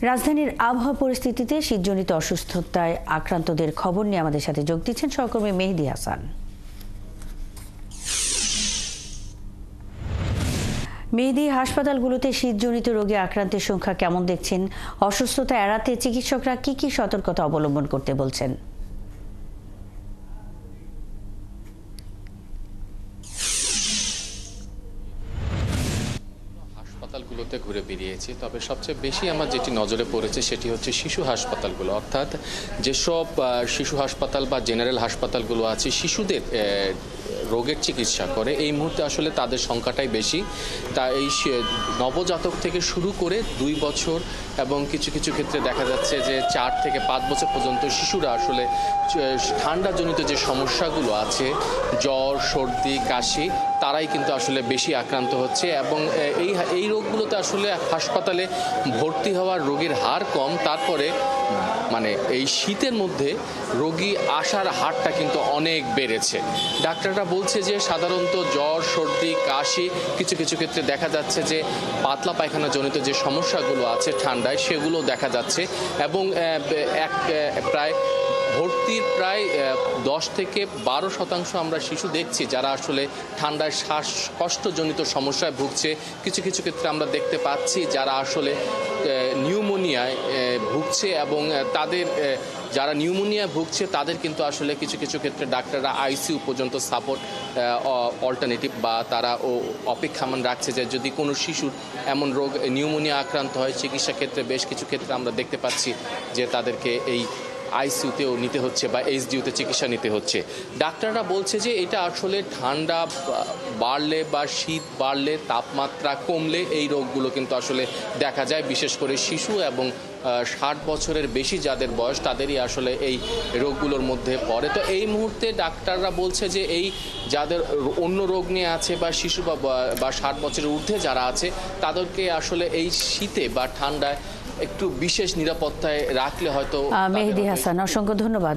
রাজধানীর আবহাওয়া পরিস্থিতিতে শীতজনিত অসুস্থতায় আক্রান্তদের খবর নিয়ে আমাদের সাথে যোগ দিচ্ছেন সহকর্মী মেহেদী হাসান। মেহেদী, হাসপাতালগুলোতে শীতজনিত রোগে আক্রান্তের সংখ্যা কেমন দেখছেন? অসুস্থতা এড়াতে চিকিৎসকরা কি কি সতর্কতা অবলম্বন করতে বলছেন? হাসপাতালগুলোতে ঘুরে বেরিয়েছি, তবে সবচেয়ে বেশি আমার যেটি নজরে পড়েছে সেটি হচ্ছে শিশু হাসপাতালগুলো। অর্থাৎ যেসব শিশু হাসপাতাল বা জেনারেল হাসপাতালগুলো আছে শিশুদের রোগের চিকিৎসা করে, এই মুহূর্তে আসলে তাদের সংখ্যাটাই বেশি। তা এই নবজাতক থেকে শুরু করে 2 বছর এবং কিছু কিছু ক্ষেত্রে দেখা যাচ্ছে যে 4 থেকে 5 বছর পর্যন্ত শিশুরা আসলে ঠান্ডাজনিত যে সমস্যাগুলো আছে, জ্বর, সর্দি, কাশি, তারাই কিন্তু আসলে বেশি আক্রান্ত হচ্ছে। এবং এই রোগগুলোতে আসলে হাসপাতালে ভর্তি হওয়ার রোগীর হার কম, তারপরে মানে এই শীতের মধ্যে রোগী আসার হারটা কিন্তু অনেক বেড়েছে। ডাক্তাররা বলছে যে সাধারণত জ্বর, সর্দি, কাশি, কিছু কিছু ক্ষেত্রে দেখা যাচ্ছে যে পাতলা পায়খানা জনিত যে সমস্যাগুলো আছে ঠান্ডায়, সেগুলো দেখা যাচ্ছে। এবং প্রায় ভর্তির প্রায় 10 থেকে 12% আমরা শিশু দেখছি যারা আসলে ঠান্ডায় শ্বাসকষ্টজনিত সমস্যায় ভুগছে। কিছু কিছু ক্ষেত্রে আমরা দেখতে পাচ্ছি যারা আসলে নিউমোনিয়ায় ভুগছে, এবং তাদের যারা নিউমোনিয়ায় ভুগছে তাদের কিন্তু আসলে কিছু কিছু ক্ষেত্রে ডাক্তাররা আইসিইউ পর্যন্ত সাপোর্ট অল্টারনেটিভ বা তারা অপেক্ষামান রাখছে যে যদি কোনো শিশুর এমন রোগ নিউমোনিয়া আক্রান্ত হয়, চিকিৎসা ক্ষেত্রে বেশ কিছু ক্ষেত্রে আমরা দেখতে পাচ্ছি যে তাদেরকে এই আইসিইউতেও নিতে হচ্ছে বা এইচডিইউতে চিকিৎসা নিতে হচ্ছে। ডাক্তাররা বলছে যে এটা আসলে ঠান্ডা বাড়লে বা শীত বাড়লে, তাপমাত্রা কমলে এই রোগগুলো কিন্তু আসলে দেখা যায়। বিশেষ করে শিশু এবং 60 বছরের বেশি যাদের বয়স, তাদেরই আসলে এই রোগগুলোর মধ্যে পড়ে। তো এই মুহূর্তে ডাক্তাররা বলছে যে এই যাদের অন্য রোগ নিয়ে আছে বা শিশু বা 60 বছরের ঊর্ধ্বে যারা আছে, তাদেরকে আসলে এই শীতে বা ঠান্ডায় একটু বিশেষ নিরাপত্তায় রাখলে হয়তো। মেহেদী হাসান, অসংখ্য ধন্যবাদ।